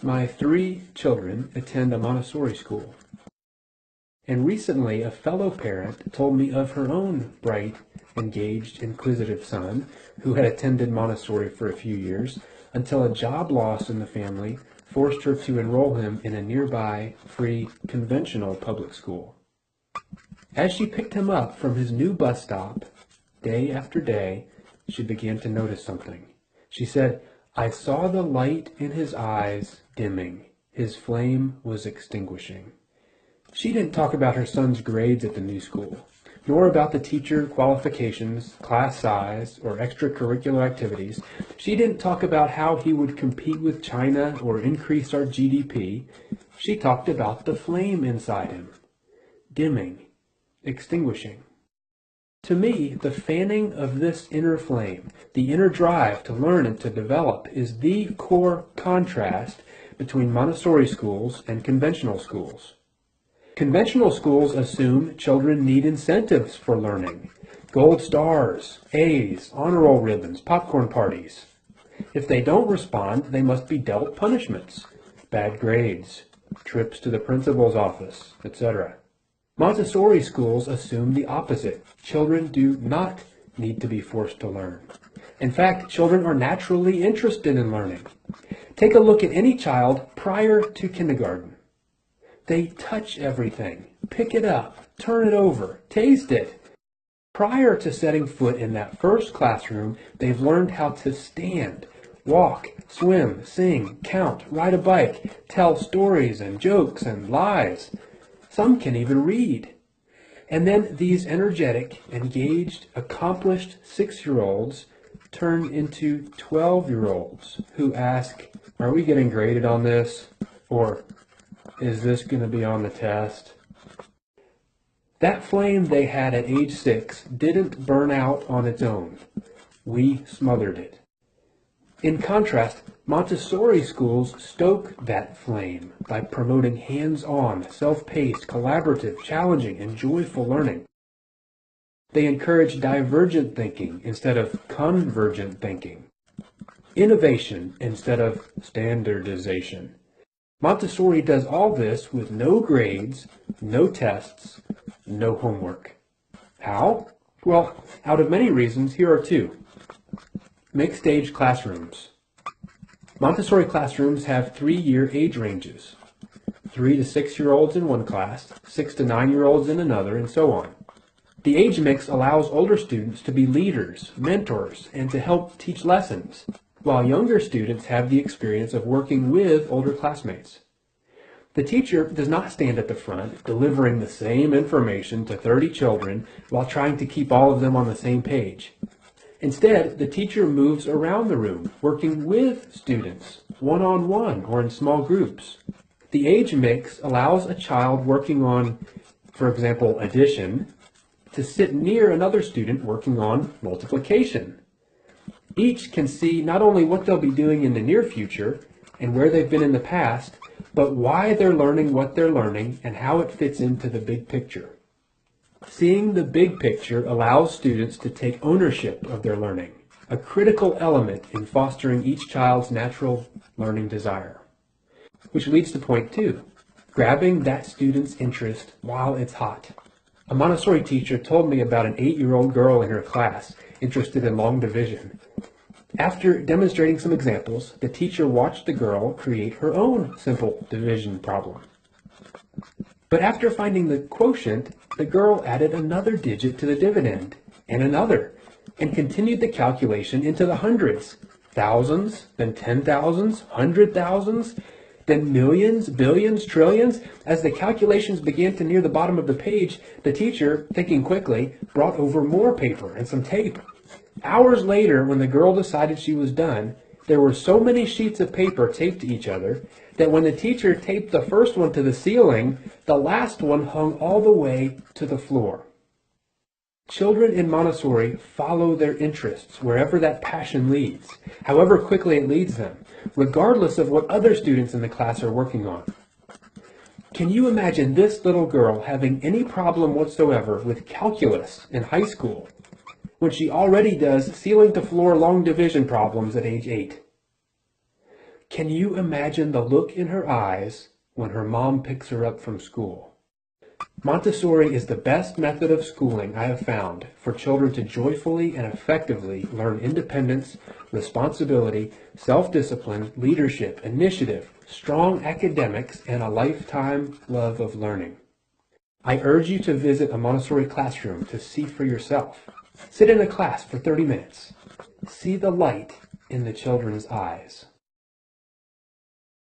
My 3 children attend a Montessori school, and recently a fellow parent told me of her own bright, engaged, inquisitive son who had attended Montessori for a few years until a job loss in the family forced her to enroll him in a nearby, free, conventional public school. As she picked him up from his new bus stop, day after day, she began to notice something. She said, "I saw the light in his eyes dimming. His flame was extinguishing." She didn't talk about her son's grades at the new school, nor about the teacher qualifications, class size, or extracurricular activities. She didn't talk about how he would compete with China or increase our GDP. She talked about the flame inside him, dimming, extinguishing. To me, the fanning of this inner flame, the inner drive to learn and to develop, is the core contrast between Montessori schools and conventional schools. Conventional schools assume children need incentives for learning. Gold stars, A's, honor roll ribbons, popcorn parties. If they don't respond, they must be dealt punishments, bad grades, trips to the principal's office, etc. Montessori schools assume the opposite. Children do not need to be forced to learn. In fact, children are naturally interested in learning. Take a look at any child prior to kindergarten. They touch everything, pick it up, turn it over, taste it. Prior to setting foot in that first classroom, they've learned how to stand, walk, swim, sing, count, ride a bike, tell stories and jokes and lies. Some can even read. And then these energetic, engaged, accomplished 6-year-olds turn into 12-year-olds who ask, "Are we getting graded on this?" Or, "Is this going to be on the test?" That flame they had at age 6 didn't burn out on its own. We smothered it. In contrast, Montessori schools stoke that flame by promoting hands-on, self-paced, collaborative, challenging, and joyful learning. They encourage divergent thinking instead of convergent thinking, innovation instead of standardization. Montessori does all this with no grades, no tests, no homework. How? Well, out of many reasons, here are 2. Mixed age classrooms. Montessori classrooms have 3-year age ranges. 3 to 6-year-olds in one class, 6 to 9-year-olds in another, and so on. The age mix allows older students to be leaders, mentors, and to help teach lessons, while younger students have the experience of working with older classmates. The teacher does not stand at the front, delivering the same information to 30 children while trying to keep all of them on the same page. Instead, the teacher moves around the room, working with students, one-on-one or in small groups. The age mix allows a child working on, for example, addition, to sit near another student working on multiplication. Each can see not only what they'll be doing in the near future and where they've been in the past, but why they're learning what they're learning and how it fits into the big picture. Seeing the big picture allows students to take ownership of their learning, a critical element in fostering each child's natural learning desire. Which leads to point 2, grabbing that student's interest while it's hot. A Montessori teacher told me about an 8-year-old girl in her class interested in long division. After demonstrating some examples, the teacher watched the girl create her own simple division problem. But after finding the quotient, the girl added another digit to the dividend, and another, and continued the calculation into the hundreds, thousands, then 10,000s, 100,000s, then millions, billions, trillions. As the calculations began to near the bottom of the page, the teacher, thinking quickly, brought over more paper and some tape. Hours later, when the girl decided she was done, there were so many sheets of paper taped to each other that when the teacher taped the first one to the ceiling, the last one hung all the way to the floor. Children in Montessori follow their interests wherever that passion leads, however quickly it leads them, regardless of what other students in the class are working on. Can you imagine this little girl having any problem whatsoever with calculus in high school when she already does ceiling-to-floor long division problems at age 8? Can you imagine the look in her eyes when her mom picks her up from school? Montessori is the best method of schooling I have found for children to joyfully and effectively learn independence, responsibility, self-discipline, leadership, initiative, strong academics, and a lifetime love of learning. I urge you to visit a Montessori classroom to see for yourself. Sit in a class for 30 minutes. See the light in the children's eyes.